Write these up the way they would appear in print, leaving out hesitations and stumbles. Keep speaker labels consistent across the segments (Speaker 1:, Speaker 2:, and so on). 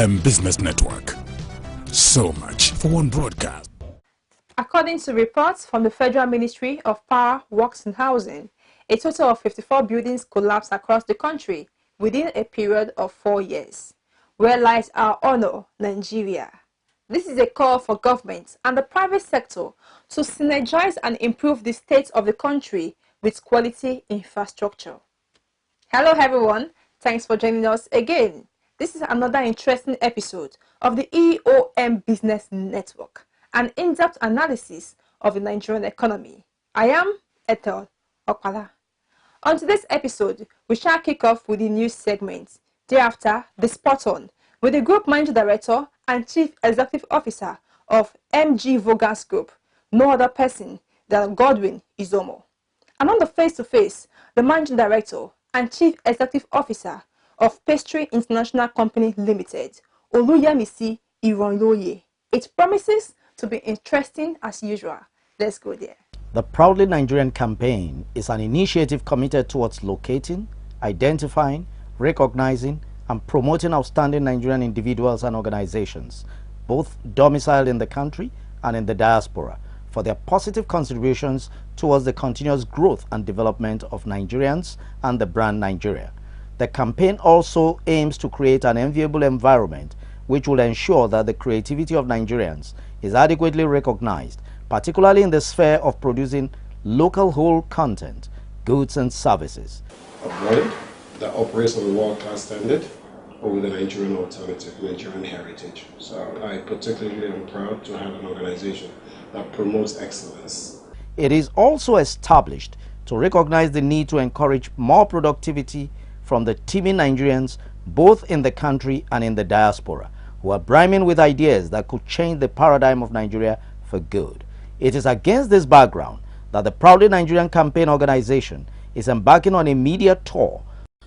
Speaker 1: Business Network. So much for one broadcast.
Speaker 2: According to reports from the Federal Ministry of Power, Works and Housing, a total of 54 buildings collapsed across the country within a period of 4 years. Where lies our honor, Nigeria? This is a call for government and the private sector to synergize and improve the state of the country with quality infrastructure. Hello everyone, thanks for joining us again. This is another interesting episode of the EOM Business Network, an in-depth analysis of the Nigerian economy. I am INT'L. On today's episode, we shall kick off with the news segment. Thereafter, the Spot On, with the Group Managing Director and Chief Executive Officer of VOWGAS Group, no other person than Godwin Izomo. And on the Face-to-Face, the Managing Director and Chief Executive Officer of Pastry International Company Limited, Oluyemisi Ironloye. It promises to be interesting as usual. Let's go there.
Speaker 3: The Proudly Nigerian campaign is an initiative committed towards locating, identifying, recognizing, and promoting outstanding Nigerian individuals and organizations, both domiciled in the country and in the diaspora, for their positive contributions towards the continuous growth and development of Nigerians and the brand Nigeria. The campaign also aims to create an enviable environment which will ensure that the creativity of Nigerians is adequately recognized, particularly in the sphere of producing local whole content, goods and services.
Speaker 4: A brand that operates on a world-class standard, or with a Nigerian alternative, Nigerian heritage. So I particularly am proud to have an organization that promotes excellence.
Speaker 3: It is also established to recognize the need to encourage more productivity from the teeming Nigerians, both in the country and in the diaspora, who are brimming with ideas that could change the paradigm of Nigeria for good. It is against this background that the Proudly Nigerian Campaign Organization is embarking on a media tour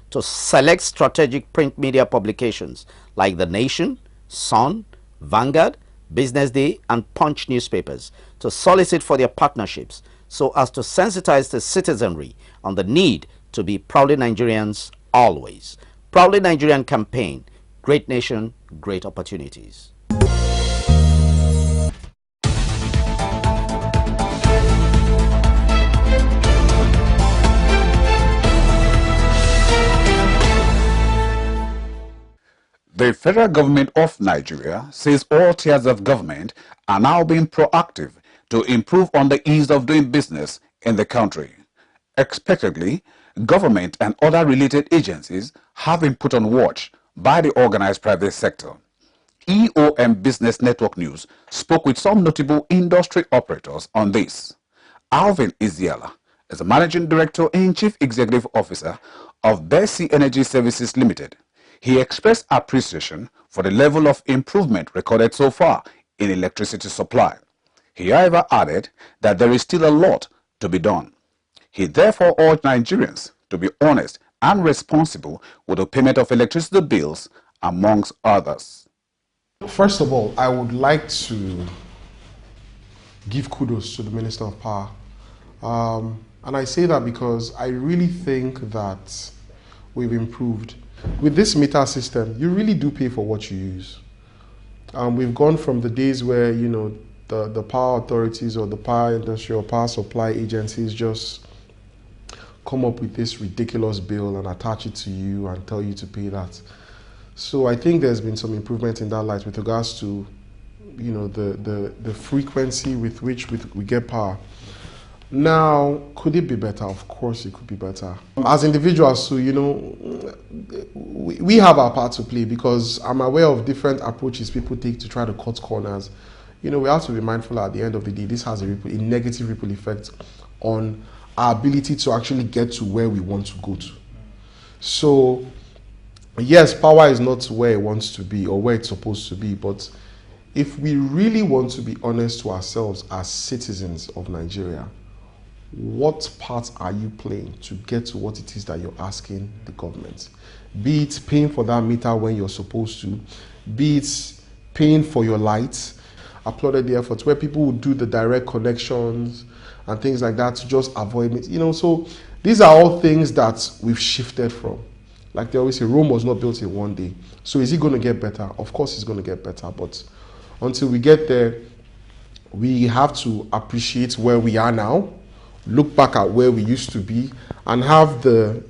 Speaker 3: to select strategic print media publications like The Nation, Sun, Vanguard, Business Day, and Punch newspapers to solicit for their partnerships so as to sensitize the citizenry on the need to be proudly Nigerians always. Proudly Nigerian Campaign, great nation, great opportunities.
Speaker 5: The federal government of Nigeria says all tiers of government are now being proactive to improve on the ease of doing business in the country. Expectedly, government and other related agencies have been put on watch by the organized private sector. EOM Business Network News spoke with some notable industry operators on this. Alvin Iziala is the Managing Director and Chief Executive Officer of Bessie Energy Services Limited. He expressed appreciation for the level of improvement recorded so far in electricity supply. He, however, added that there is still a lot to be done. He therefore urged Nigerians to be honest and responsible with the payment of electricity bills, amongst others.
Speaker 6: First of all, I would like to give kudos to the Minister of Power. And I say that because I really think that we've improved. With this meter system, you really do pay for what you use. We've gone from the days where, you know, the power authorities or the power industry or power supply agencies just come up with this ridiculous bill and attach it to you and tell you to pay that. So I think there's been some improvement in that light with regards to, you know, the frequency with which we get power. Now, could it be better? Of course it could be better. As individuals, so, you know, we have our part to play, because I'm aware of different approaches people take to try to cut corners. You know, we have to be mindful at the end of the day, this has a negative ripple effect on our ability to actually get to where we want to go to. So, yes, power is not where it wants to be or where it's supposed to be, but if we really want to be honest to ourselves as citizens of Nigeria, what part are you playing to get to what it is that you're asking the government? Be it paying for that meter when you're supposed to, be it paying for your lights. Applauded the efforts where people would do the direct connections and things like that to just avoid it. You know, so these are all things that we've shifted from. Like they always say, Rome was not built in one day. So is it going to get better? Of course it's going to get better. But until we get there, we have to appreciate where we are now, look back at where we used to be, and have the,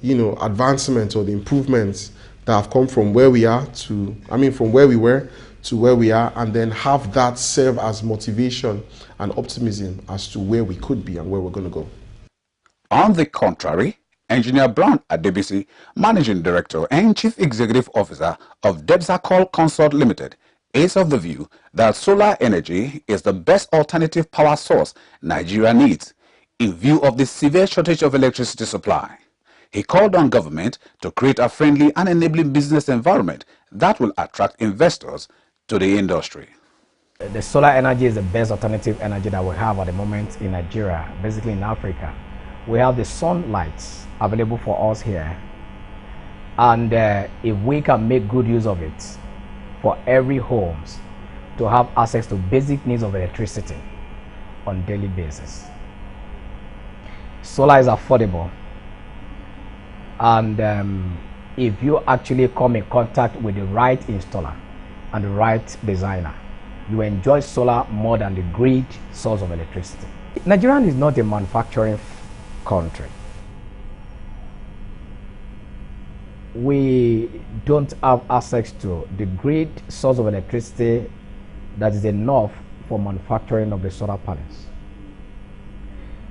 Speaker 6: advancements or the improvements that have come from where we are to, from where we were to where we are, and then have that serve as motivation and optimism as to where we could be and where we're going to go.
Speaker 5: On the contrary, Engineer Brown Adebisi, Managing Director and Chief Executive Officer of Debsacol Consult Limited, is of the view that solar energy is the best alternative power source Nigeria needs in view of the severe shortage of electricity supply. He called on government to create a friendly and enabling business environment that will attract investors to the industry.
Speaker 7: The solar energy is the best alternative energy that we have at the moment in Nigeria, basically in Africa. We have the sunlight available for us here, and if we can make good use of it for every homes to have access to basic needs of electricity on a daily basis. Solar is affordable, and if you actually come in contact with the right installer and the right designer, you enjoy solar more than the grid source of electricity. Nigeria is not a manufacturing country. We don't have access to the grid source of electricity that is enough for manufacturing of the solar panels.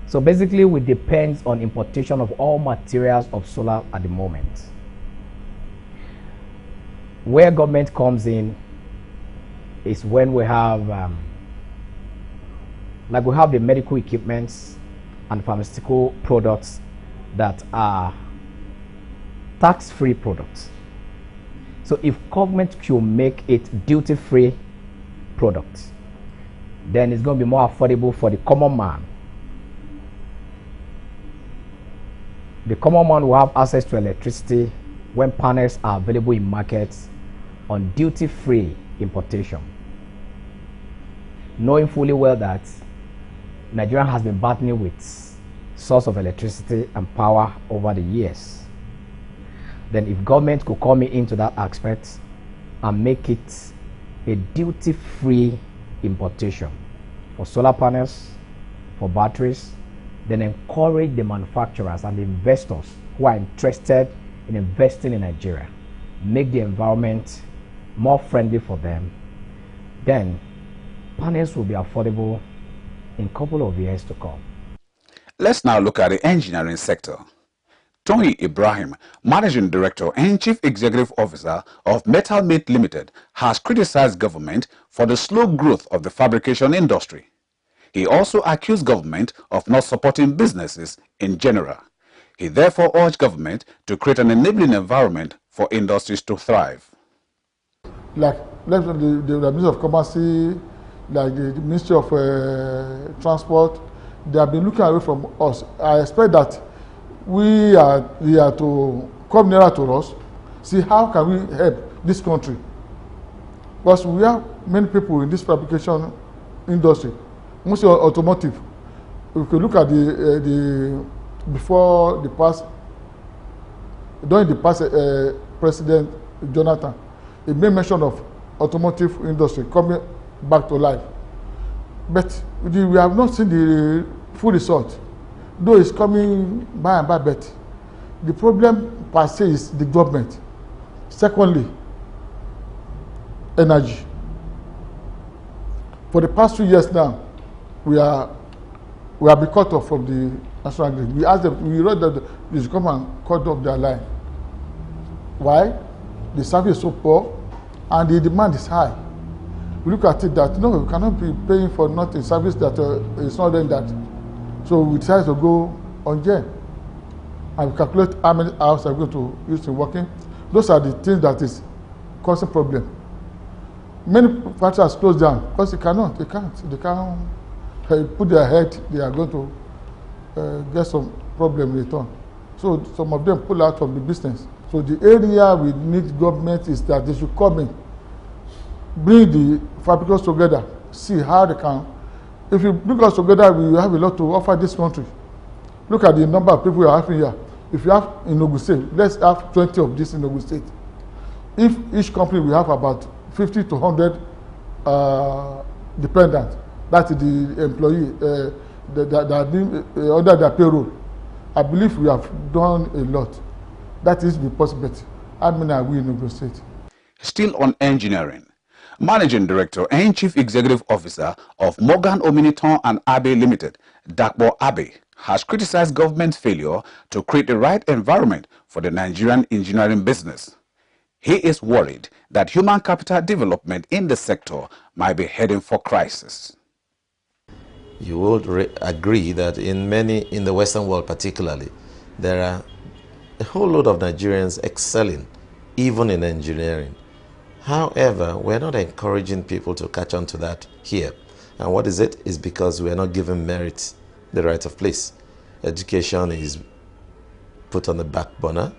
Speaker 7: So basically we depend on importation of all materials of solar at the moment. Where government comes in is when we have like we have the medical equipments and pharmaceutical products that are tax-free products. So if government should make it duty-free products, then it's going to be more affordable for the common man. The common man will have access to electricity when panels are available in markets on duty-free importation, knowing fully well that Nigeria has been battling with source of electricity and power over the years. Then if government could come into that aspect and make it a duty-free importation for solar panels, for batteries, then encourage the manufacturers and the investors who are interested in investing in Nigeria, make the environment more friendly for them, then panels will be affordable in a couple of years to come.
Speaker 5: Let's now look at the engineering sector. Tony Ibrahim, Managing Director and Chief Executive Officer of Metal Mate Limited, has criticized government for the slow growth of the fabrication industry. He also accused government of not supporting businesses in general. He therefore urged government to create an enabling environment for industries to thrive.
Speaker 8: Like the Ministry of Commerce, like the Ministry of Transport, they have been looking away from us. I expect that we are to come nearer to us, see how can we help this country. Because we have many people in this fabrication industry, mostly automotive. If you look at during the past President Jonathan, he made mention of automotive industry coming back to life. But we have not seen the full result. Though it's coming by and by, but the problem per se is the government. Secondly, energy. For the past 2 years now, we have been cut off from the national grid. We asked them, we wrote that they should come and cut off their line. Why? The service is so poor and the demand is high. We look at it that no, we cannot be paying for nothing, service that is not doing that. So we decided to go on gen and we calculate how many hours are going to use in working. Those are the things that is causing problem. Many factories closed down because they can't put their head, they are going to get some problem in return. So some of them pull out from the business. So the area we need government is that they should come in, bring the fabricators together, see how they can. If you bring us together, we have a lot to offer this country. Look at the number of people we are having here. If you have in Ogun State, let's have 20 of this in Ogun State. If each company will have about 50 to 100 dependents, that is the employee that are under their payroll, I believe we have done a lot. That is the possibility. How many are we in Ogun State?
Speaker 5: Still on engineering, Managing Director and Chief Executive Officer of Morgan OMONITAN and Abe Limited, Dakbo Abe, has criticized government's failure to create the right environment for the Nigerian engineering business. He is worried that human capital development in the sector might be heading for crisis.
Speaker 9: You would agree that in the Western world particularly, there are a whole lot of Nigerians excelling, even in engineering. However, we're not encouraging people to catch on to that here. And what is it? It's because we're not giving merit the right of place. Education is put on the back burner,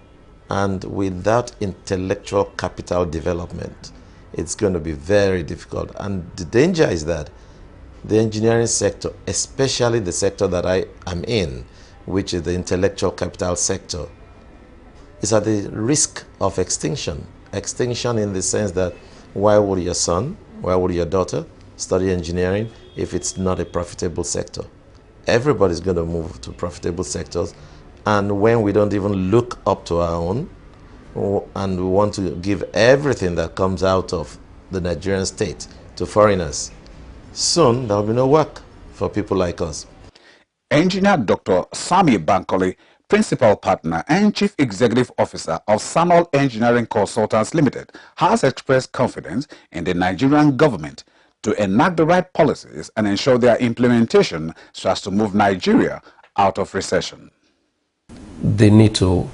Speaker 9: and without intellectual capital development, it's going to be very difficult. And the danger is that the engineering sector, especially the sector that I am in, which is the intellectual capital sector, is at the risk of extinction. Extinction in the sense that why would your son, why would your daughter study engineering if it's not a profitable sector? Everybody's going to move to profitable sectors, and when we don't even look up to our own and we want to give everything that comes out of the Nigerian state to foreigners, soon there will be no work for people like us.
Speaker 5: Engineer Dr. Sami Bankole, Principal Partner and Chief Executive Officer of SANOL Engineering Consultants Limited, has expressed confidence in the Nigerian government to enact the right policies and ensure their implementation so as to move Nigeria out of recession.
Speaker 10: They need to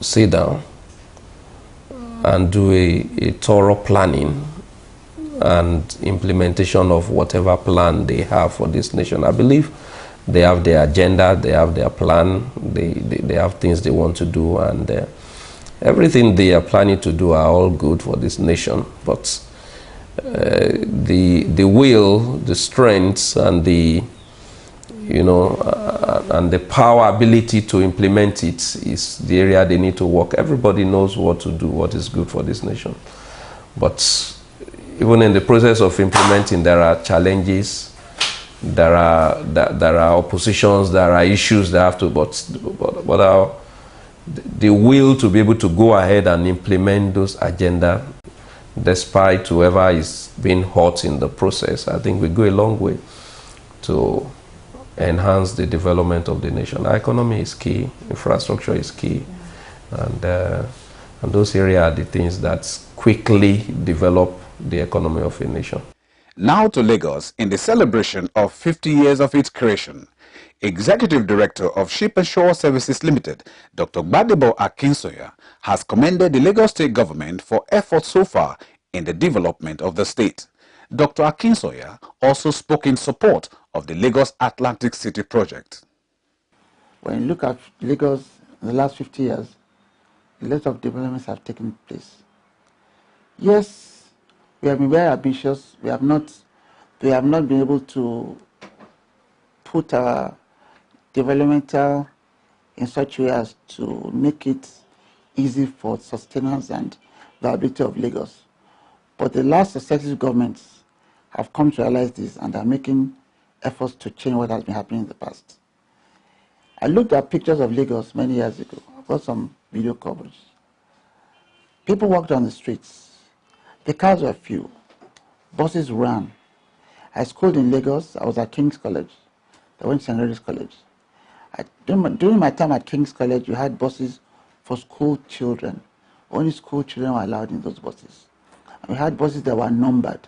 Speaker 10: sit down and do a thorough planning and implementation of whatever plan they have for this nation. I believe they have their agenda, they have their plan, they have things they want to do, and everything they are planning to do are all good for this nation. But the will, the strength, and the and the power ability to implement it is the area they need to work. Everybody knows what to do, what is good for this nation. But even in the process of implementing, there are challenges, there are oppositions, there are issues that have to, but the will to be able to go ahead and implement those agenda, despite whoever is being hurt in the process, I think we go a long way to enhance the development of the nation. Our economy is key, infrastructure is key, and those areas are the things that quickly develop the economy of a nation.
Speaker 5: Now to Lagos, in the celebration of 50 years of its creation, Executive Director of Ship and Shore Services Limited, Dr. Gbadebo Akinsoya, has commended the Lagos State government for efforts so far in the development of the state. Dr. Akinsoya also spoke in support of the Lagos Atlantic City project.
Speaker 11: When you look at Lagos in the last 50 years, a lot of developments have taken place. Yes, we have been very ambitious. We have not been able to put our developmental in such a way as to make it easy for sustenance and viability of Lagos. But the last successive governments have come to realize this and are making efforts to change what has been happening in the past. I looked at pictures of Lagos many years ago. I've got some video coverage. People walked on the streets. The cars were few. Buses ran. I schooled in Lagos. I was at King's College. I went to St. Mary's College. During my time at King's College, you had buses for school children. Only school children were allowed in those buses. And we had buses that were numbered.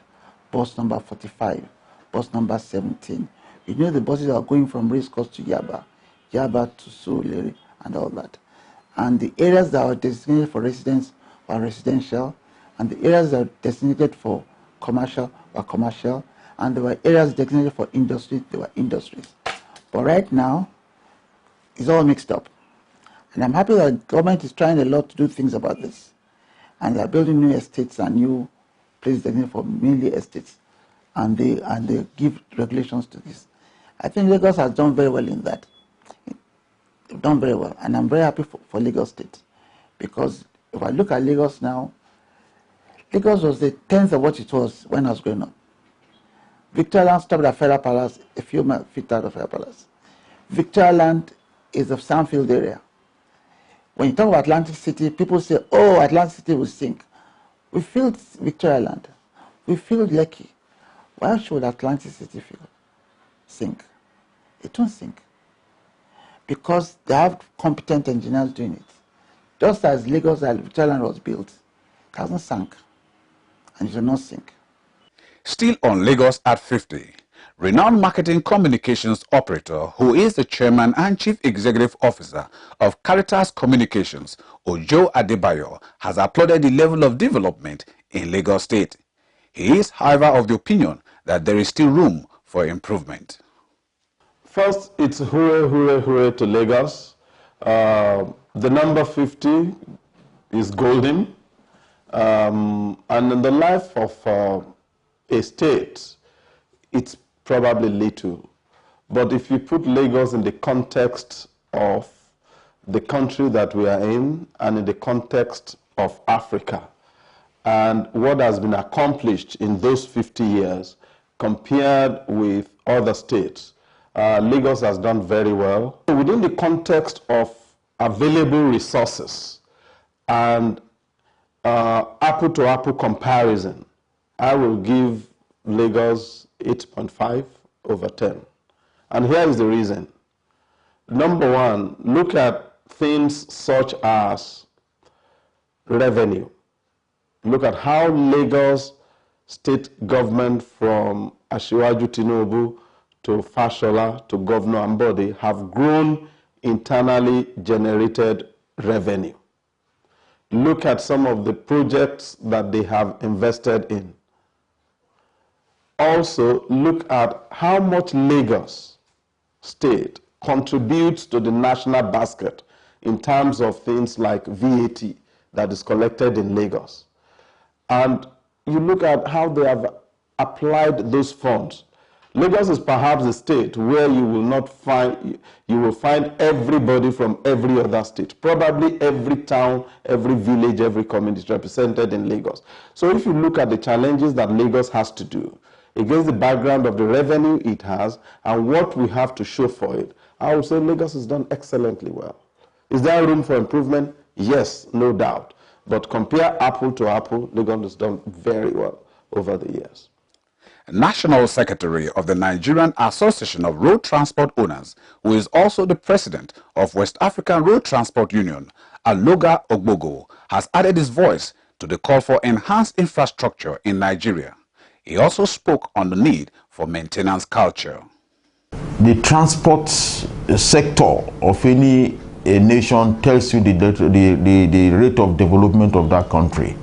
Speaker 11: Bus number 45, bus number 17. You know the buses that were going from Racecourse to Yaba, Yaba to Surulere, and all that. And the areas that were designated for residents were residential, and the areas that were designated for commercial were commercial, and there were areas designated for industry, they were industries. But right now, it's all mixed up. And I'm happy that the government is trying a lot to do things about this. And they're building new estates and new places designated for mainly estates. And they give regulations to this. I think Lagos has done very well in that. They've done very well, and I'm very happy for Lagos State, because if I look at Lagos now, Lagos was the 10th of what it was when I was growing up. Victoria Land stopped at Federal Palace, a few feet out of Federal Palace. Victoria Land is the Sandfield area. When you talk about Atlantic City, people say, oh, Atlantic City will sink. We filled Victoria Land. We filled Lekki. Why should Atlantic City sink? It won't sink. Because they have competent engineers doing it. Just as Lagos and Victoria Land was built, it hasn't sunk, and it will not sink.
Speaker 5: Still on Lagos at 50, renowned marketing communications operator who is the chairman and chief executive officer of Caritas Communications, Ojo Adebayo, has applauded the level of development in Lagos State. He is, however, of the opinion that there is still room for improvement.
Speaker 12: First, it's hooray, hooray, hooray to Lagos. The number 50 is golden. And in the life of a state, it's probably little. But if you put Lagos in the context of the country that we are in and in the context of Africa and what has been accomplished in those 50 years compared with other states, Lagos has done very well. Within the context of available resources and apple-to-apple comparison, I will give Lagos 8.5 over 10. And here is the reason. Number one, look at things such as revenue. Look at how Lagos state government from Asiwaju Tinubu to Fashola to Governor Ambode have grown internally generated revenue. Look at some of the projects that they have invested in. Also, look at how much Lagos State contributes to the national basket in terms of things like VAT that is collected in Lagos. And you look at how they have applied those funds. Lagos is perhaps a state where you will find everybody from every other state. Probably every town, every village, every community is represented in Lagos. So if you look at the challenges that Lagos has to do, against the background of the revenue it has and what we have to show for it, I would say Lagos has done excellently well. Is there room for improvement? Yes, no doubt. But compare apple to apple, Lagos has done very well over the years.
Speaker 5: National Secretary of the Nigerian Association of Road Transport Owners, who is also the president of West African Road Transport Union, Aloga Ogbogo, has added his voice to the call for enhanced infrastructure in Nigeria. He also spoke on the need for maintenance culture.
Speaker 13: The transport sector of any nation tells you the rate of development of that country.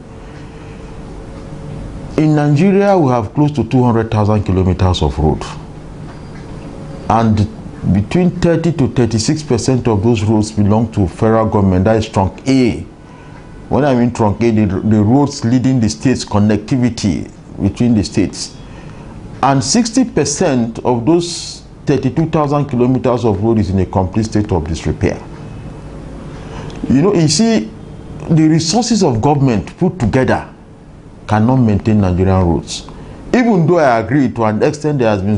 Speaker 13: In Nigeria, we have close to 200,000 kilometers of road. And between 30 to 36% of those roads belong to federal government, that is trunk A. When I mean trunk A, the roads leading the states, connectivity between the states. And 60% of those 32,000 kilometers of road is in a complete state of disrepair. You see, the resources of government put together cannot maintain Nigerian roads. Even though I agree to an extent there has been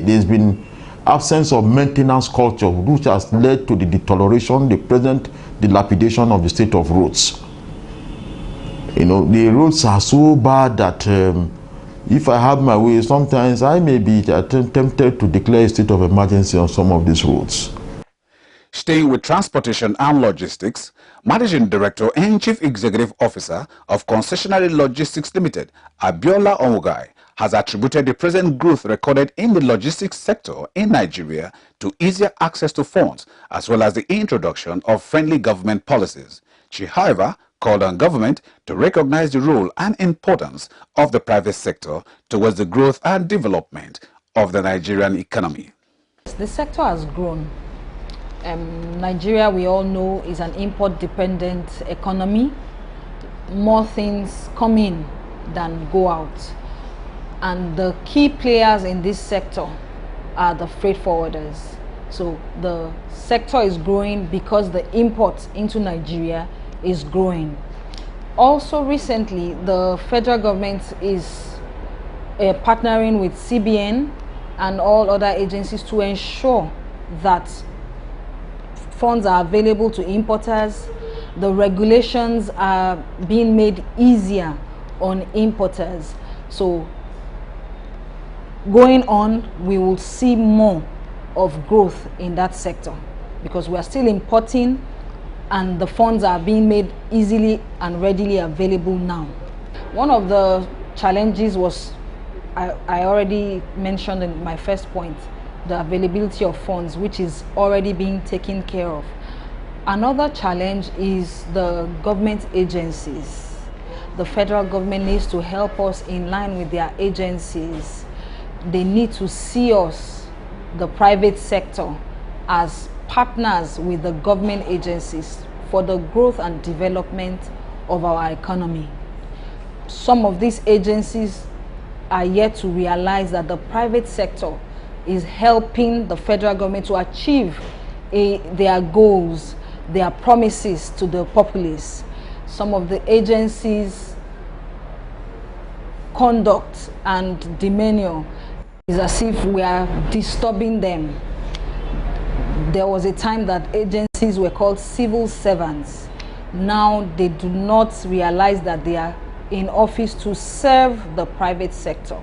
Speaker 13: there's been absence of maintenance culture, which has led to the deterioration, the present dilapidation of the state of roads. The roads are so bad that if I have my way, sometimes I may be tempted to declare a state of emergency on some of these roads.
Speaker 5: Staying with transportation and logistics, Managing Director and Chief Executive Officer of Concessionary Logistics Limited, Abiola Omogai, has attributed the present growth recorded in the logistics sector in Nigeria to easier access to funds as well as the introduction of friendly government policies. She, however, called on government to recognize the role and importance of the private sector towards the growth and development of the Nigerian economy.
Speaker 14: The sector has grown. Nigeria, we all know, is an import-dependent economy. More things come in than go out. And the key players in this sector are the freight forwarders. So the sector is growing because the import into Nigeria is growing. Also recently, the federal government is partnering with CBN and all other agencies to ensure that funds are available to importers. The regulations are being made easier on importers. So going on, we will see more of growth in that sector because we are still importing and the funds are being made easily and readily available now. One of the challenges was, I already mentioned in my first point, the availability of funds, which is already being taken care of. Another challenge is the government agencies. The federal government needs to help us in line with their agencies. They need to see us, the private sector, as partners with the government agencies for the growth and development of our economy. Some of these agencies are yet to realize that the private sector is helping the federal government to achieve their goals, their promises to the populace. Some of the agencies' conduct and demeanor is as if we are disturbing them. There was a time that agencies were called civil servants. Now they do not realize that they are in office to serve the private sector.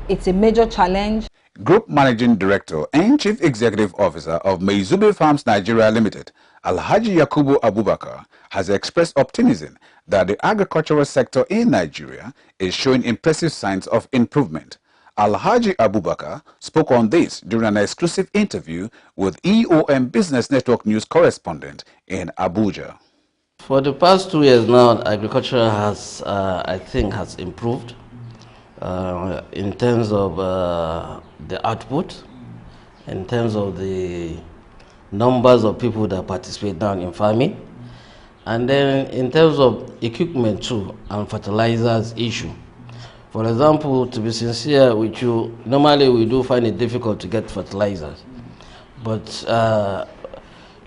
Speaker 14: It's a major challenge.
Speaker 5: Group Managing Director and Chief Executive Officer of Maizube Farms Nigeria Limited, Alhaji Yakubu Abubakar, has expressed optimism that the agricultural sector in Nigeria is showing impressive signs of improvement. Alhaji Abubakar spoke on this during an exclusive interview with EOM Business Network News correspondent in Abuja.
Speaker 9: For the past 2 years now, agriculture has, I think, has improved in terms of the output, in terms of the numbers of people that participate now in farming, and then in terms of equipment too and fertilizers issue. For example, to be sincere with you, normally we do find it difficult to get fertilizers, but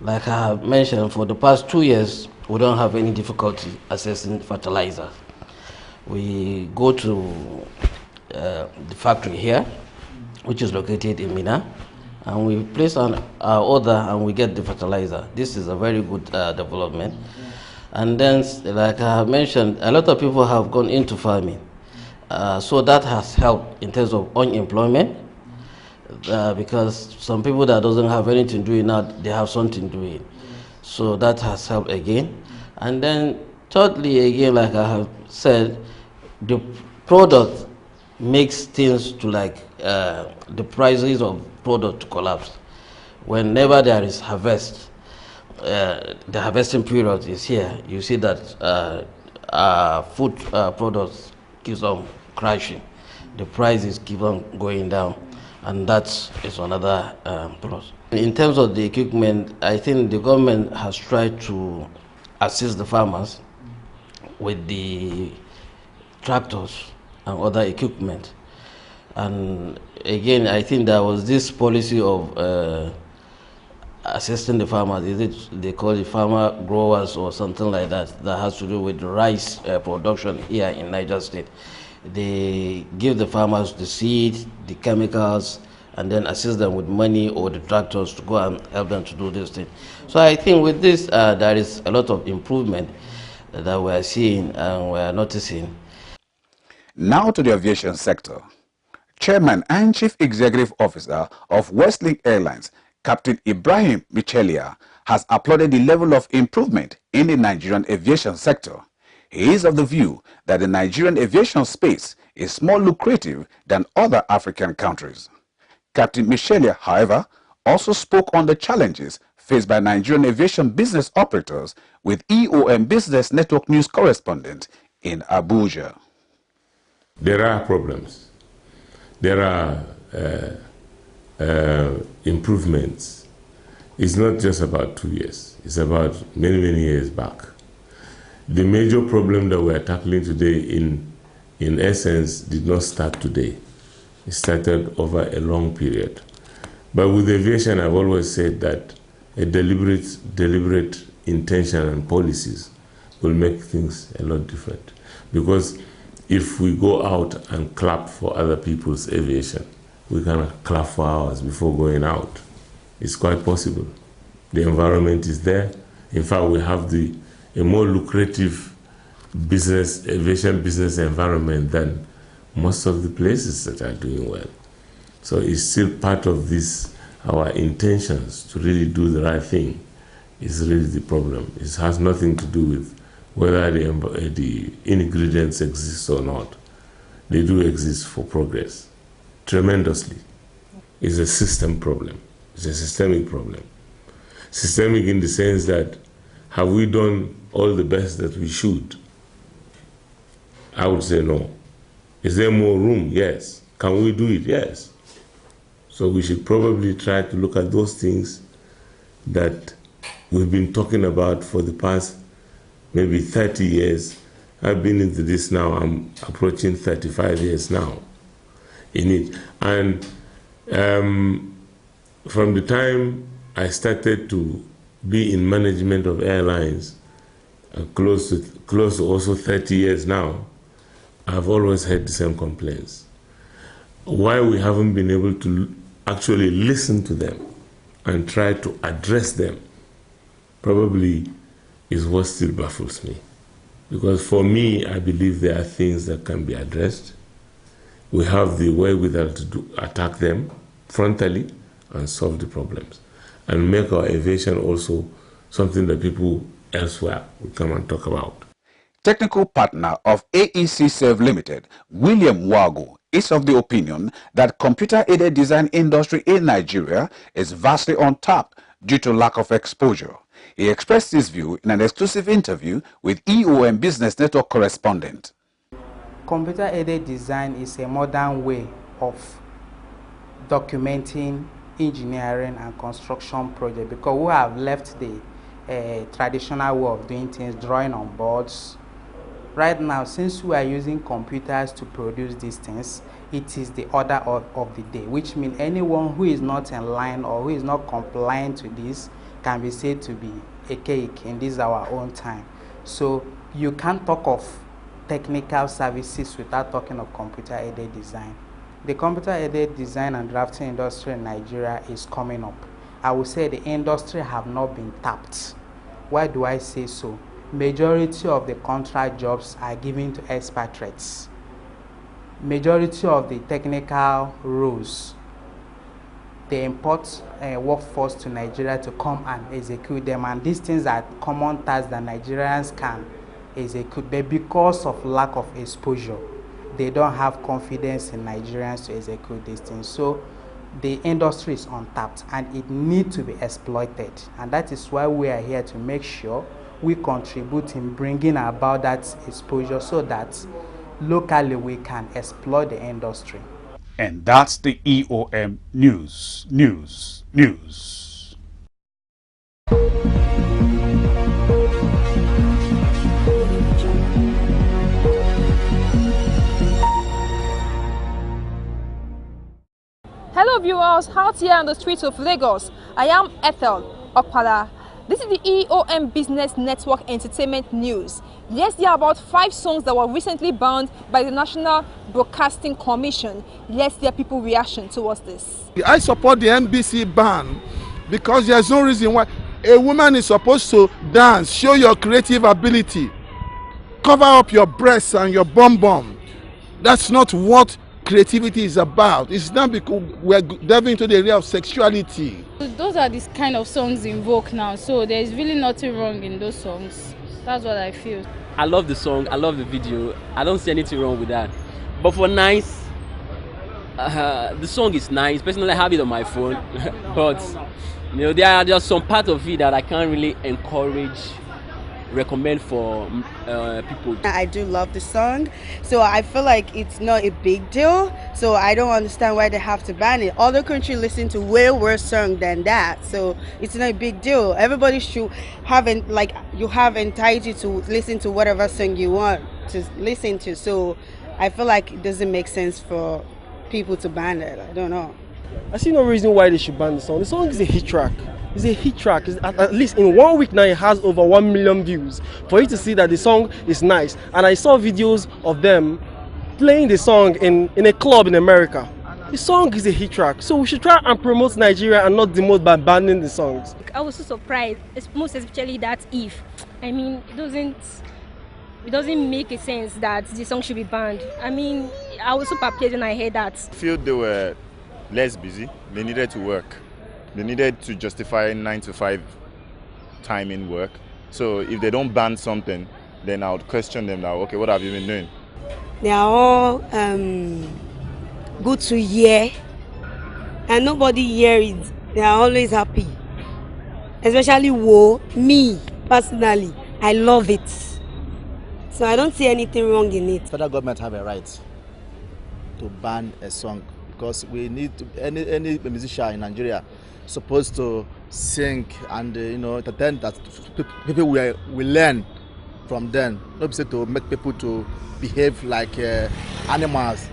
Speaker 9: like I have mentioned, for the past 2 years, we don't have any difficulty accessing fertilizers. We go to the factory here, which is located in Mina, and we place our order and we get the fertilizer. This is a very good development. And then, like I have mentioned, a lot of people have gone into farming. So that has helped in terms of unemployment, because some people that doesn't have anything doing now, they have something doing. So that has helped again. And then thirdly, again, like I have said, the product makes things to like the prices of product to collapse. Whenever there is harvest, the harvesting period is here, you see that food products keeps on crashing. The prices keep on going down, and that is another plus. In terms of the equipment, I think the government has tried to assist the farmers with the tractors and other equipment. And again, I think there was this policy of assisting the farmers. Is it they call it farmer growers or something like that? That has to do with the rice production here in Niger State. They give the farmers the seed, the chemicals, and then assist them with money or the tractors to go and help them to do this thing. So I think with this, there is a lot of improvement that we are seeing and we are noticing.
Speaker 5: Now to the aviation sector. Chairman and Chief Executive Officer of Westlink Airlines, Captain Ibrahim Michelia, has applauded the level of improvement in the Nigerian aviation sector. He is of the view that the Nigerian aviation space is more lucrative than other African countries. Captain Michelia, however, also spoke on the challenges faced by Nigerian aviation business operators with EOM Business Network News correspondent in Abuja.
Speaker 15: There are problems. There are improvements. It's not just about 2 years. It's about many, many years back. The major problem that we are tackling today, in essence, did not start today. It started over a long period. But with aviation, I've always said that a deliberate intention and policies will make things a lot different. Because if we go out and clap for other people's aviation, we cannot clap for ours before going out. It's quite possible. The environment is there. In fact, we have a more lucrative aviation business environment than most of the places that are doing well. So it's still part of this, our intentions to really do the right thing is really the problem. It has nothing to do with whether the ingredients exist or not. They do exist for progress, tremendously. It's a system problem. It's a systemic problem. Systemic in the sense that, have we done all the best that we should? I would say no. Is there more room? Yes. Can we do it? Yes. So we should probably try to look at those things that we've been talking about for the past maybe 30 years. I've been into this now, I'm approaching 35 years now in it. And from the time I started to be in management of airlines, close to also 30 years now, I've always had the same complaints. Why we haven't been able to actually listen to them and try to address them probably is what still baffles me. Because for me, I believe there are things that can be addressed. We have the wherewithal to attack them frontally and solve the problems, and make our aviation also something that people elsewhere will come and talk about.
Speaker 5: Technical partner of AEC Serve Limited, William Wago, is of the opinion that computer-aided design industry in Nigeria is vastly untapped due to lack of exposure. He expressed his view in an exclusive interview with EOM Business Network correspondent.
Speaker 16: Computer-aided design is a modern way of documenting engineering and construction projects, because we have left the traditional way of doing things, drawing on boards. Right now, since we are using computers to produce these things, it is the order of the day, which means anyone who is not in line or who is not compliant to this can be said to be a cake in this our own time. So you can't talk of technical services without talking of computer-aided design. The computer-aided design and drafting industry in Nigeria is coming up. I would say the industry have not been tapped. Why do I say so? Majority of the contract jobs are given to expatriates. Majority of the technical roles, they import workforce to Nigeria to come and execute them, and these things are common tasks that Nigerians can execute, but because of lack of exposure, they don't have confidence in Nigerians to execute these things. So the industry is untapped and it needs to be exploited, and that is why we are here to make sure we contribute in bringing about that exposure so that locally we can exploit the industry.
Speaker 5: And that's the EOM News.
Speaker 2: Hello viewers, out here on the streets of Lagos. I am INT'L Okpala. This is the EOM Business Network Entertainment News. Yes, there are about 5 songs that were recently banned by the National Broadcasting Commission. Let's hear people's reaction towards this.
Speaker 8: I support the NBC ban because there's no reason why a woman is supposed to dance, show your creative ability, cover up your breasts and your bum. That's not what creativity is about. It's not because we're delving into the area of sexuality.
Speaker 17: Those are these kind of songs in vogue now, so there's really nothing wrong in those songs. That's what I feel.
Speaker 18: I love the song, I love the video. I don't see anything wrong with that. But for nice, the song is nice. Personally, I have it on my phone, but you know, there are just some part of it that I can't really recommend for people.
Speaker 19: I do love the song, so I feel like it's not a big deal, so I don't understand why they have to ban it. Other countries listen to way worse song than that, so it's not a big deal. Everybody should have you have entitled to listen to whatever song you want to listen to, so I feel like it doesn't make sense for people to ban it. I don't know.
Speaker 20: I see no reason why they should ban the song. The song is a hit track. It's a hit track. At least in 1 week now, it has over 1 million views. For you to see that the song is nice. And I saw videos of them playing the song in a club in America. The song is a hit track. So we should try and promote Nigeria and not demote by banning the songs.
Speaker 21: I was so surprised, most especially that if. I mean, it doesn't make a sense that the song should be banned. I mean, I was so perplexed when I heard that.
Speaker 22: I feel they were less busy. They needed to work. They needed to justify 9 to 5 timing work. So if they don't ban something, then I would question them now, okay, what have you been doing?
Speaker 23: They are all good to hear, and nobody here is, they are always happy. Especially me personally, I love it. So I don't see anything wrong in it.
Speaker 3: Federal government have a right to ban a song because we need to, any musician in Nigeria supposed to sing and entertain that people will learn from them. Not say to make people to behave like animals.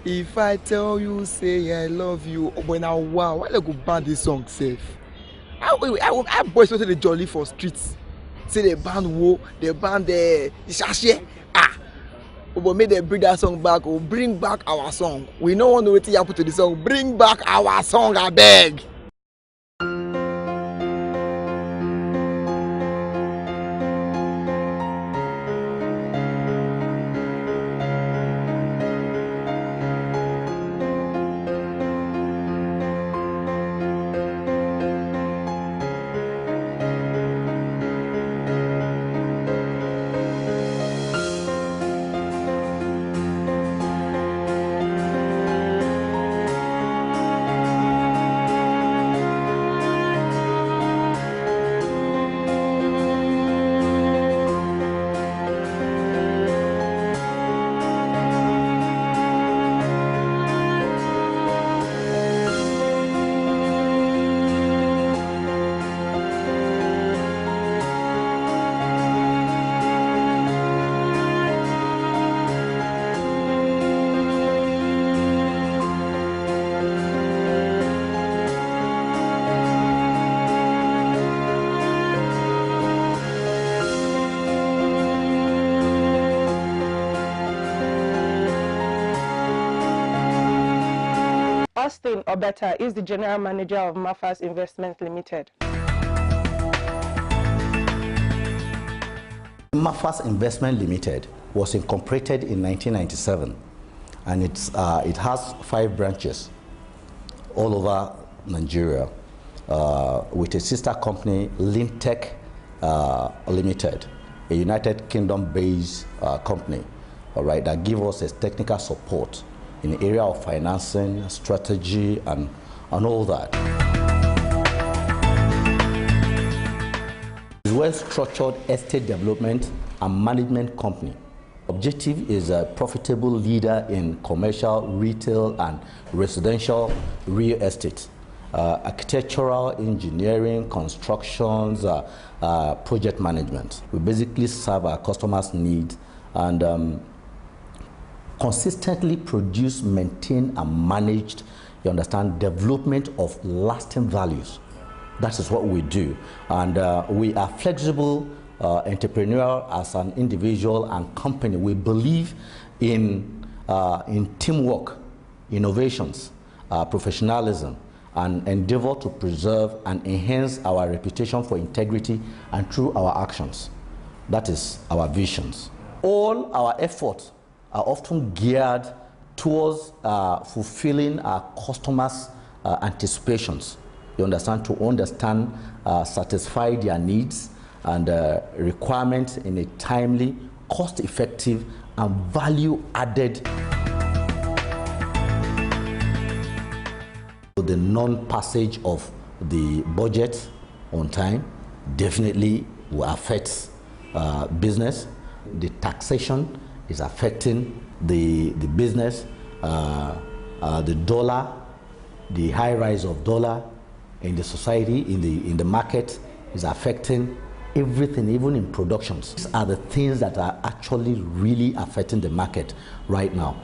Speaker 24: If I tell you, say I love you, but now wow, why they go ban this song safe? I boys go to the jolly for streets. Say they ban wo, they ban the shashe. But may they bring that song back or bring back our song. We don't want to wait till you put to the song. Bring back our song, I beg.
Speaker 25: Austin Obeta is the general manager of Mahfas Investment Limited.
Speaker 3: Mahfas Investment Limited was incorporated in 1997, and it has 5 branches all over Nigeria, with a sister company, INT'L Limited, a United Kingdom-based company, all right, that gives us a technical support in the area of financing, strategy, and all that. It's a well-structured estate development and management company. Objective is a profitable leader in commercial, retail, and residential real estate, architectural, engineering, constructions, project management. We basically serve our customers' needs and consistently produce, maintain, and manage, you understand, development of lasting values. That is what we do. And we are flexible, entrepreneurial as an individual and company. We believe in teamwork, innovations, professionalism, and endeavor to preserve and enhance our reputation for integrity and through our actions. That is our visions. All our efforts are often geared towards fulfilling our customers' anticipations. You understand, to understand, satisfy their needs and requirements in a timely, cost-effective, and value-added. The non-passage of the budget on time definitely will affect business. The taxation is affecting the business. The dollar, the high rise of dollar in the society, in the market, is affecting everything, even in productions. These are the things that are actually really affecting the market right now.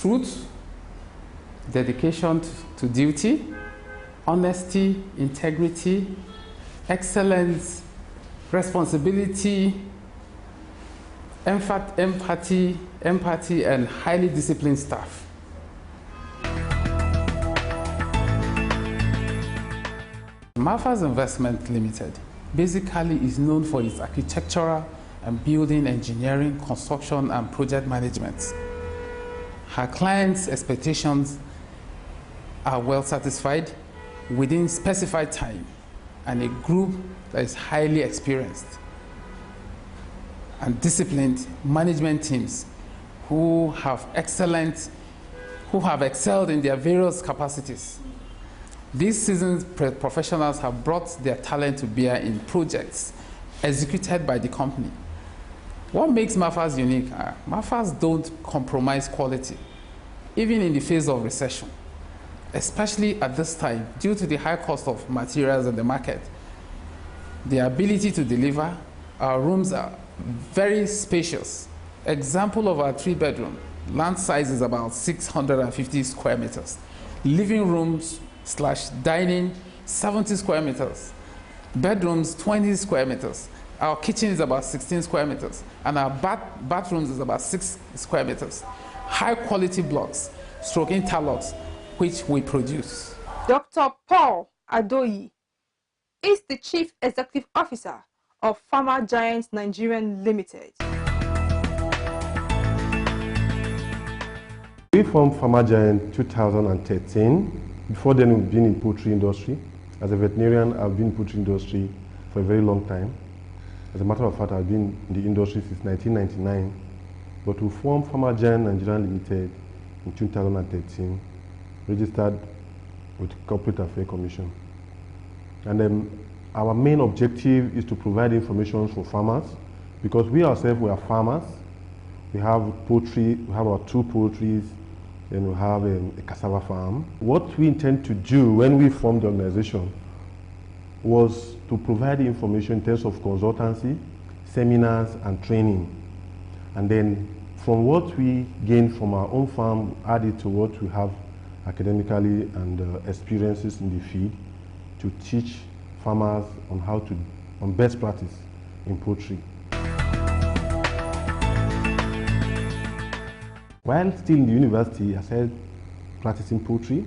Speaker 1: truth, dedication to duty, honesty, integrity, excellence, responsibility, empathy, and highly disciplined staff. Mahfas Investment Limited basically is known for its architectural and building engineering, construction, and project management. Her clients' expectations are well satisfied within specified time, and a group that is highly experienced and disciplined management teams who have excelled in their various capacities. These seasoned professionals have brought their talent to bear in projects executed by the company. What makes Mahfas unique? Mahfas don't compromise quality, even in the face of recession, especially at this time due to the high cost of materials in the market. The ability to deliver, our rooms are very spacious. Example of our 3-bedroom, land size is about 650 square meters. Living rooms / dining, 70 square meters. Bedrooms, 20 square meters. Our kitchen is about 16 square meters. And our bathrooms is about 6 square meters. High quality blocks, stroke interlocks, which we produce.
Speaker 2: Dr. Paul Adoyi is the Chief Executive Officer of Pharma Giants Nigerian Limited.
Speaker 4: We formed Pharma Giant in 2013. Before then, we've been in poultry industry. As a veterinarian, I've been in poultry industry for a very long time. As a matter of fact, I've been in the industry since 1999. But we formed Pharma Giant Nigerian Limited in 2013, registered with the Corporate Affairs Commission. And our main objective is to provide information for farmers, because we ourselves, we are farmers. We have poultry, we have our 2 poultries, and we have a cassava farm. What we intend to do when we formed the organization was to provide information in terms of consultancy, seminars, and training. And then from what we gain from our own farm, add it to what we have academically and experiences in the field to teach farmers on best practice in poultry. While still in the university, I started practicing poultry.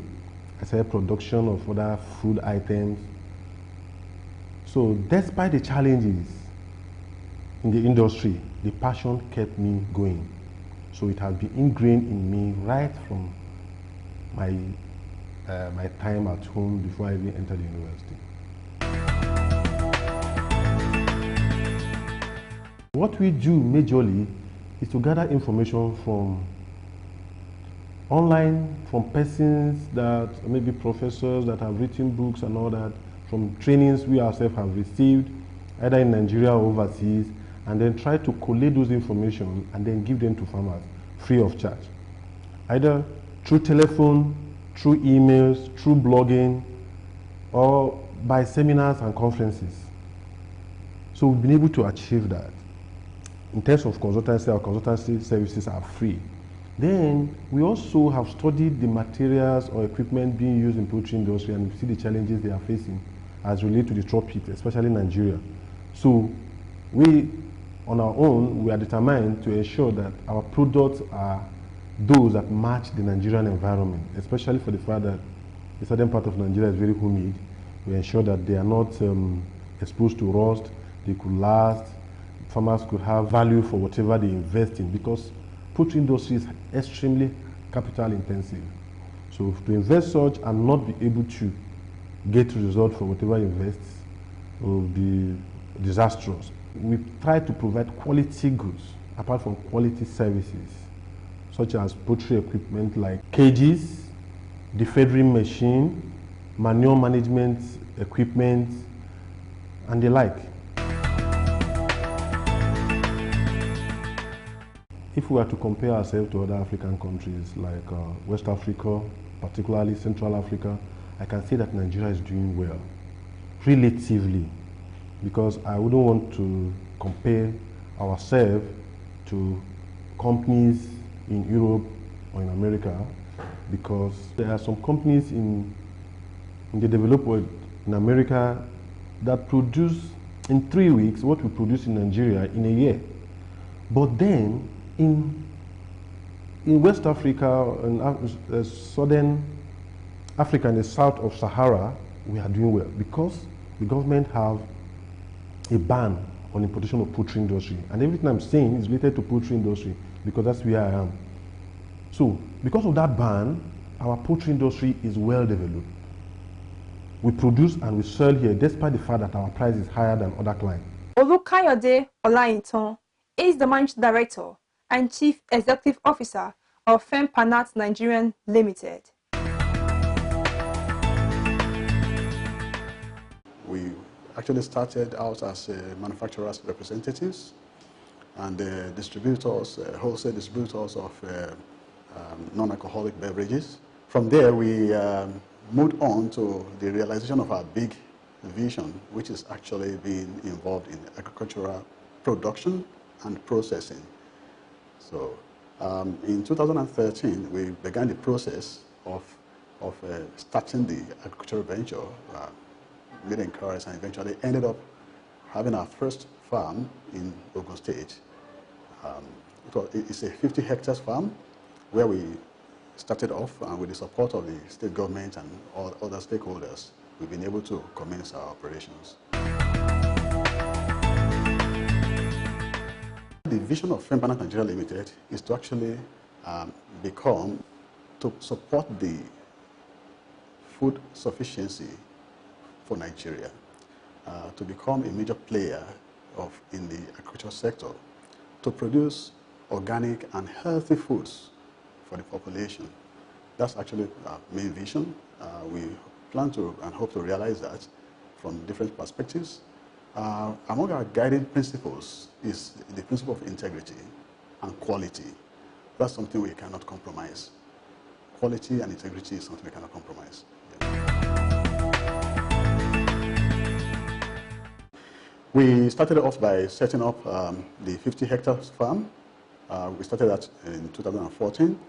Speaker 4: I started production of other food items. So despite the challenges in the industry, the passion kept me going. So it has been ingrained in me right from my time at home before I even entered the university. What we do majorly is to gather information from online, from persons that maybe professors that have written books and all that, from trainings we ourselves have received, either in Nigeria or overseas, and then try to collate those information and then give them to farmers free of charge, either through telephone, through emails, through blogging, or by seminars and conferences. So we've been able to achieve that. In terms of consultancy, our consultancy services are free. Then we also have studied the materials or equipment being used in poultry industry, and we see the challenges they are facing as related to the tropics, especially Nigeria. So we, on our own, we are determined to ensure that our products are those that match the Nigerian environment, especially for the fact that a certain part of Nigeria is very humid. We ensure that they are not exposed to rust, they could last, farmers could have value for whatever they invest in, because poultry industry is extremely capital intensive. So to invest such and not be able to get result for whatever you invest will be disastrous. We try to provide quality goods apart from quality services, such as poultry equipment like cages, defeathering machine, manure management equipment, and the like. If we were to compare ourselves to other African countries like West Africa, particularly Central Africa, I can say that Nigeria is doing well, relatively, because I wouldn't want to compare ourselves to companies in Europe or in America, because there are some companies in the developed world in America that produce in 3 weeks what we produce in Nigeria in a year. But then in West Africa and Southern Africa and the south of Sahara, we are doing well because the government have a ban on importation of poultry industry. And everything I'm saying is related to poultry industry because that's where I am. So because of that ban, our poultry industry is well developed. We produce and we sell here despite the fact that our price is higher than other clients.
Speaker 2: Olukayode Olaintan is the Managing Director and Chief Executive Officer of FEMPANATH Nigerian Limited.
Speaker 6: We actually started out as manufacturers representatives and distributors, wholesale distributors of non-alcoholic beverages. From there, we moved on to the realization of our big vision, which is actually being involved in agricultural production and processing. So in 2013, we began the process of starting the agricultural venture, made inquiries, and eventually ended up having our first farm in Ogun State. It's a 50 hectares farm where we started off, and with the support of the state government and all other stakeholders, we've been able to commence our operations. The vision of FEMPANATH Nigeria Limited is to actually to support the food sufficiency for Nigeria, to become a major player in the agricultural sector, to produce organic and healthy foods for the population. That's actually our main vision. We plan to and hope to realize that from different perspectives. Among our guiding principles is the principle of integrity and quality. That's something we cannot compromise. Quality and integrity is something we cannot compromise. We started off by setting up the 50 hectares farm. We started that in 2014,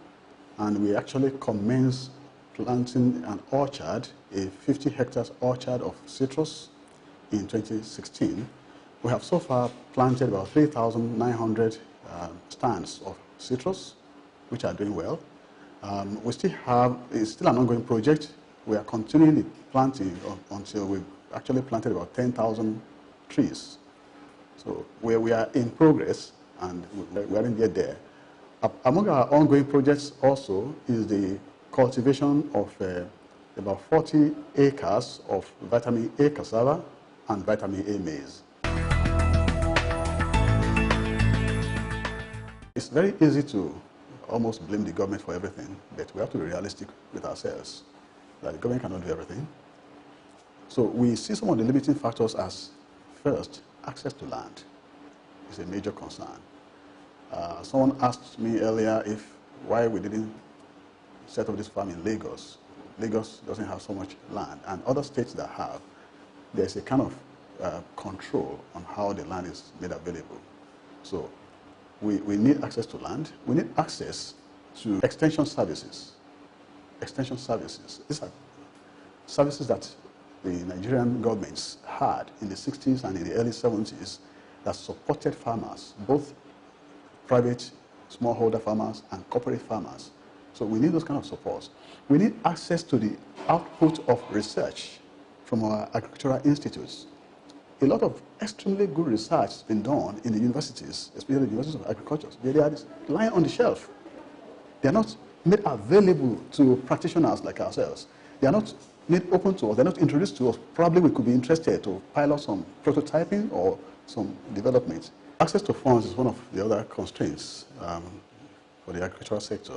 Speaker 6: and we actually commenced planting an orchard, a 50 hectares orchard of citrus in 2016. We have so far planted about 3,900 stands of citrus, which are doing well. It's still an ongoing project. We are continuing the planting until we've actually planted about 10,000 trees. So we are in progress, and we aren't yet there. Among our ongoing projects also is the cultivation of about 40 acres of vitamin A cassava and vitamin A maize. It's very easy to almost blame the government for everything, but we have to be realistic with ourselves, that the government cannot do everything. So we see some of the limiting factors as, first, access to land is a major concern. Someone asked me earlier why we didn't set up this farm in Lagos. Lagos doesn't have so much land, and other states that have, there's a kind of control on how the land is made available. So we need access to land. We need access to extension services. Extension services. These are services that the Nigerian governments had in the 60s and in the early 70s that supported farmers, both private smallholder farmers and corporate farmers. So we need those kind of supports. We need access to the output of research from our agricultural institutes. A lot of extremely good research has been done in the universities, especially the universities of agriculture. They are lying on the shelf. They are not made available to practitioners like ourselves. They are not made open to us. They're not introduced to us. Probably we could be interested to pilot some prototyping or some development. Access to funds is one of the other constraints for the agricultural sector.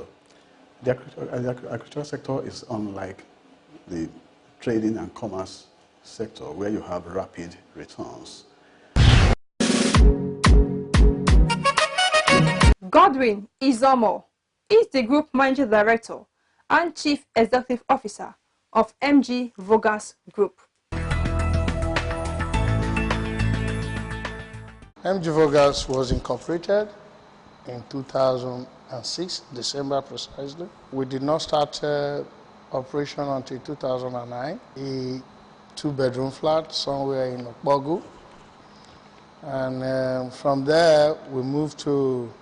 Speaker 6: The agricultural sector is unlike the trading and commerce sector, where you have rapid returns.
Speaker 2: Godwin Izomo is the Group Managing Director and Chief Executive Officer of MG VOWGAS Group.
Speaker 7: MG VOWGAS was incorporated in 2006, December precisely. We did not start operation until 2009. A two-bedroom flat somewhere in Okpogu. And from there, we moved to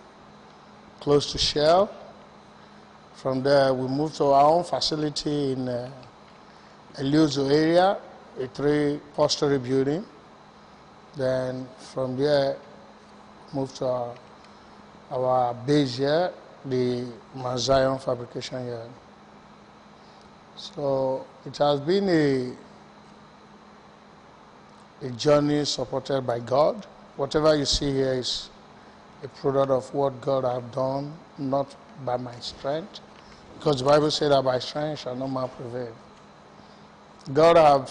Speaker 7: close to Shell. From there, we moved to our own facility in Eliozo area, a 3-story building. Then from there, moved to our base here, the Maizube fabrication yard. So it has been a journey supported by God. Whatever you see here is a product of what God has done, not by my strength. Because the Bible said that by strength shall no man prevail. God have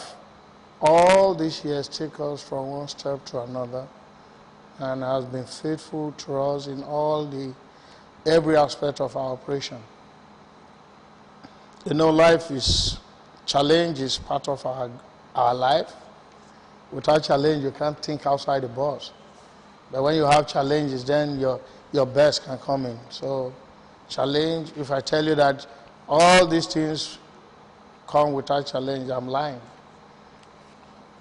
Speaker 7: all these years taken us from one step to another and has been faithful to us in every aspect of our operation. You know, challenge is part of our life. Without challenge, you can't think outside the box. But when you have challenges, then your best can come in. So challenge, if I tell you that all these things come without challenge, I'm lying.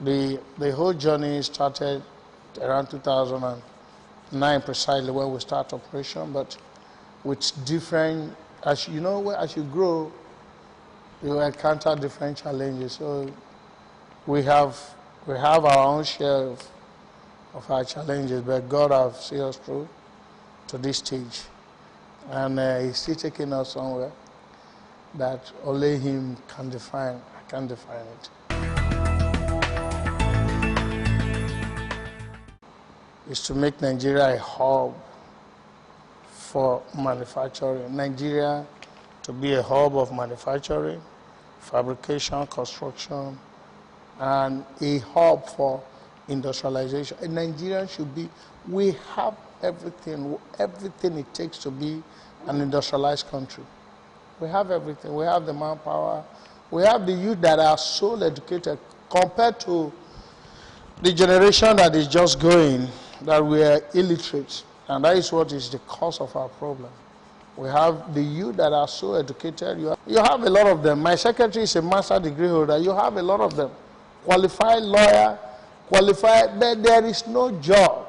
Speaker 7: The whole journey started around 2009 precisely when we start operation, but with different, as you know, as you grow, you encounter different challenges. So we have our own share of our challenges, but God has seen us through to this stage. And He's still taking us somewhere that only Him can define. I can't define it. It's to make Nigeria a hub for manufacturing. Nigeria to be a hub of manufacturing, fabrication, construction, and a hub for industrialization. And Nigeria should be, we have everything it takes to be an industrialized country. We have everything. We have the manpower. We have the youth that are so educated compared to the generation that is just going, that we are illiterate. And that is what is the cause of our problem. We have the youth that are so educated. You have a lot of them. My secretary is a master's degree holder. You have a lot of them. Qualified lawyer, qualified, but there is no job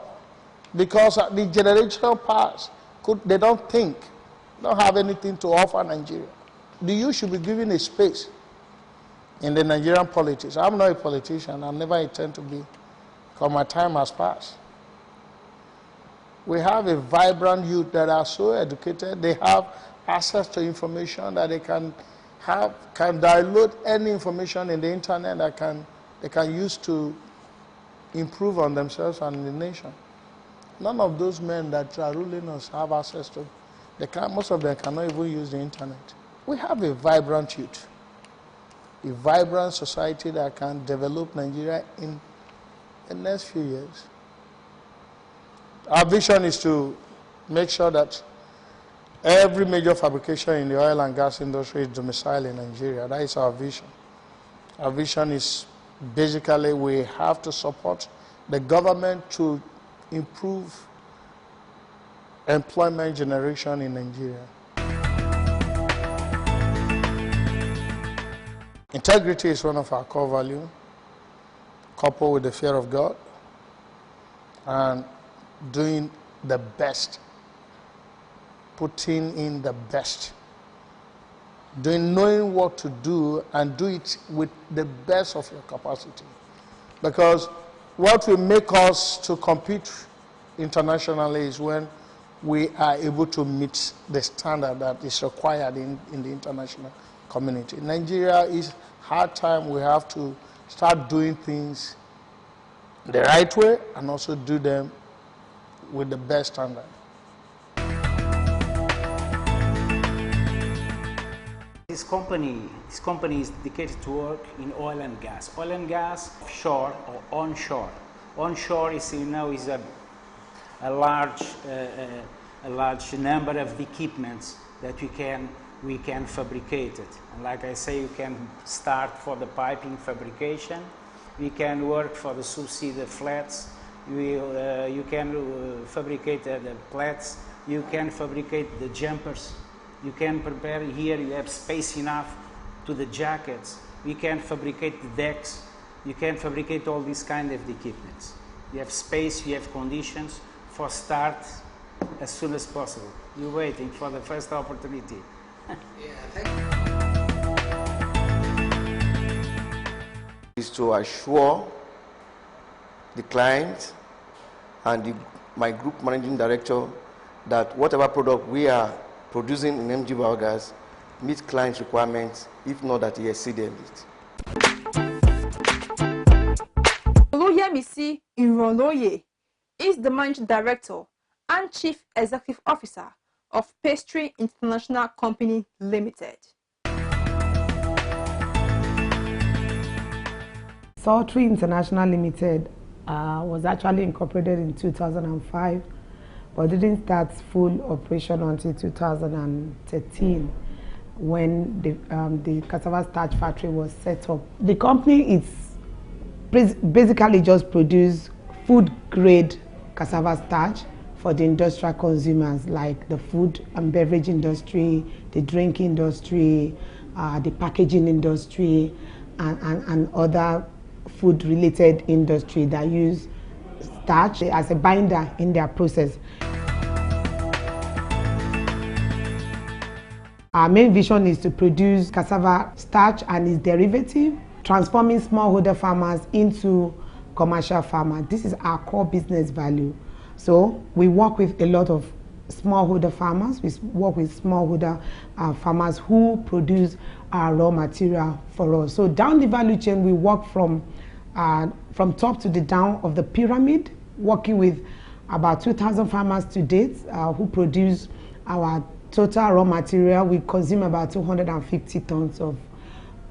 Speaker 7: because the generation past, they don't think, don't have anything to offer Nigeria. The youth should be given a space in the Nigerian politics. I'm not a politician. I never intend to be, because my time has passed. We have a vibrant youth that are so educated. They have access to information that they can download any information in the internet that they can use to improve on themselves and the nation. None of those men that are ruling us have access to. Most of them cannot even use the internet. We have a vibrant youth, a vibrant society that can develop Nigeria in the next few years. Our vision is to make sure that every major fabrication in the oil and gas industry is domiciled in Nigeria. That is our vision. Our vision is basically we have to support the government to improve employment generation in Nigeria. Integrity is one of our core values, coupled with the fear of God and doing the best, putting in the best, knowing what to do and do it with the best of your capacity. Because what will make us to compete internationally is when we are able to meet the standard that is required in the international community. Nigeria is hard time. We have to start doing things the right way and also do them with the best standard.
Speaker 10: This company is dedicated to work in oil and gas. Oil and gas, offshore or onshore. Onshore is, you know, is a large number of equipments that we can fabricate it. And like I say, you can start for the piping fabrication. We can work for the subsea flats. You can fabricate the plats you can fabricate the jumpers, you can prepare here, you have space enough to the jackets, you can fabricate the decks, you can fabricate all these kind of equipments. You have space, you have conditions for start as soon as possible. You're waiting for the first opportunity.
Speaker 9: Is to assure the client and my group managing director that whatever product we are producing in MG VOWGAS meets client requirements, if not that he exceeded it.
Speaker 2: Oluyemisi Ironloye is the managing director and chief executive officer of Pastry International Company Limited.
Speaker 11: Psaltry International Limited was actually incorporated in 2005, but didn't start full operation until 2013 when the cassava starch factory was set up. The company is basically just produce food grade cassava starch for the industrial consumers like the food and beverage industry, the drink industry, the packaging industry, and other food related industry that use starch as a binder in their process. Our main vision is to produce cassava starch and its derivative, transforming smallholder farmers into commercial farmers. This is our core business value. So we work with a lot of smallholder farmers. We work with smallholder farmers who produce our raw material for us. So down the value chain, we work from top to the down of the pyramid, working with about 2,000 farmers to date who produce our total raw material. We consume about 250 tons of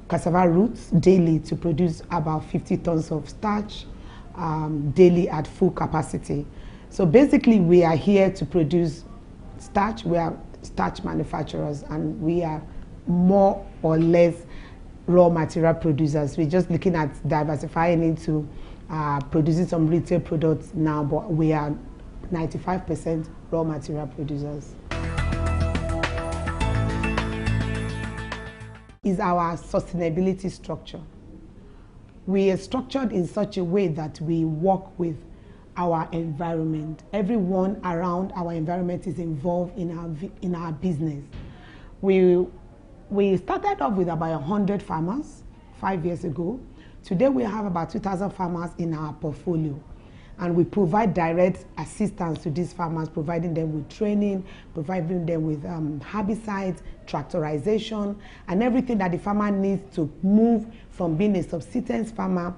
Speaker 11: cassava roots daily to produce about 50 tons of starch daily at full capacity. So basically we are here to produce starch. We are starch manufacturers and we are more or less raw material producers. We're just looking at diversifying into producing some retail products now, but we are 95% raw material producers. Is our sustainability structure. We are structured in such a way that we work with our environment. Everyone around our environment is involved in our business. We started off with about 100 farmers 5 years ago. Today we have about 2,000 farmers in our portfolio. And we provide direct assistance to these farmers, providing them with training, providing them with herbicides, tractorization, and everything that the farmer needs to move from being a subsistence farmer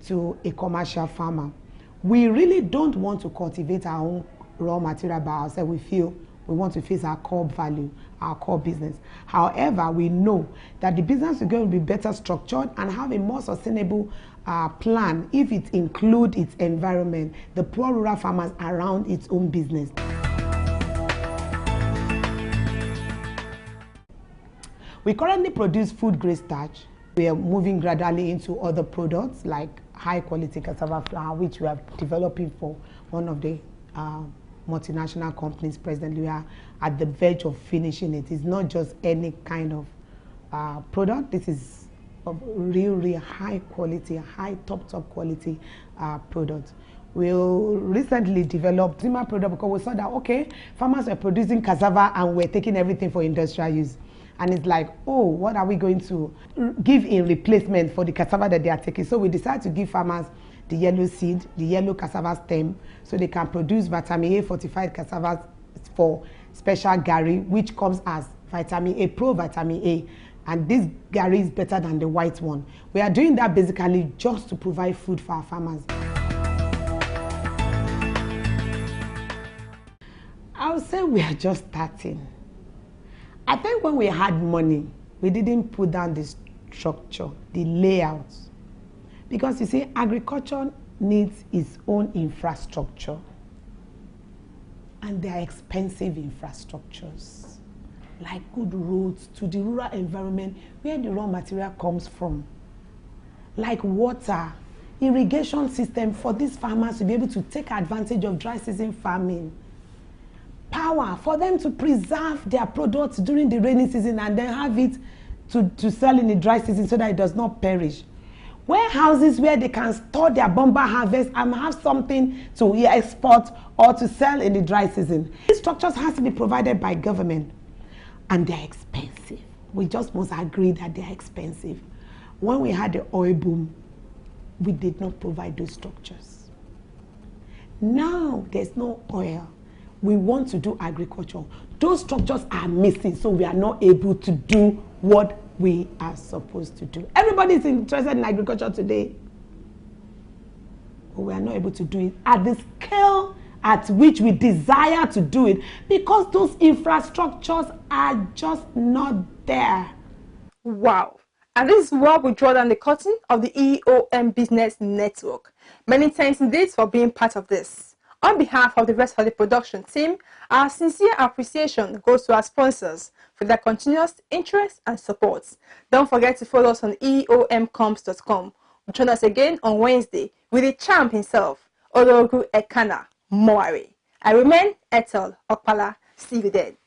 Speaker 11: to a commercial farmer. We really don't want to cultivate our own raw material by ourselves. We feel we want to face our core value, our core business. However, we know that the business is going to be better structured and have a more sustainable plan if it includes its environment, the poor rural farmers around its own business. We currently produce food grade starch. We are moving gradually into other products like high quality cassava flour, which we are developing for one of the multinational companies presently. We are at the verge of finishing it. It's not just any kind of product. This is a really high quality, high top quality product. We recently developed a product because we saw that, okay, farmers are producing cassava and we're taking everything for industrial use. And it's like, oh, what are we going to give in replacement for the cassava that they are taking? So we decided to give farmers the yellow seed, the yellow cassava stem, so they can produce vitamin A fortified cassava for special gari, which comes as vitamin A, pro vitamin A. And this gari is better than the white one. We are doing that basically just to provide food for our farmers. I would say we are just starting. I think when we had money, we didn't put down the structure, the layouts. Because you see, agriculture needs its own infrastructure. And they are expensive infrastructures. Like good roads to the rural environment where the raw material comes from. Like water, irrigation system for these farmers to be able to take advantage of dry season farming. power for them to preserve their products during the rainy season and then have it to sell in the dry season so that it does not perish. Warehouses where they can store their bumper harvest and have something to export or to sell in the dry season. These structures have to be provided by government, and they're expensive. We just must agree that they're expensive. When we had the oil boom, we did not provide those structures. Now there's no oil. We want to do agriculture. Those structures are missing, so we are not able to do what we are supposed to do. Everybody is interested in agriculture today, but we are not able to do it at the scale at which we desire to do it because those infrastructures are just not there.
Speaker 2: Wow. And this is what we draw down the curtain of the EOM Business Network. Many thanks indeed for being part of this. On behalf of the rest of the production team, our sincere appreciation goes to our sponsors for their continuous interest and support. Don't forget to follow us on eomcoms.com. Join us again on Wednesday with the champ himself, Ologu Ekana Moari. I remain INT'L Okpala. See you then.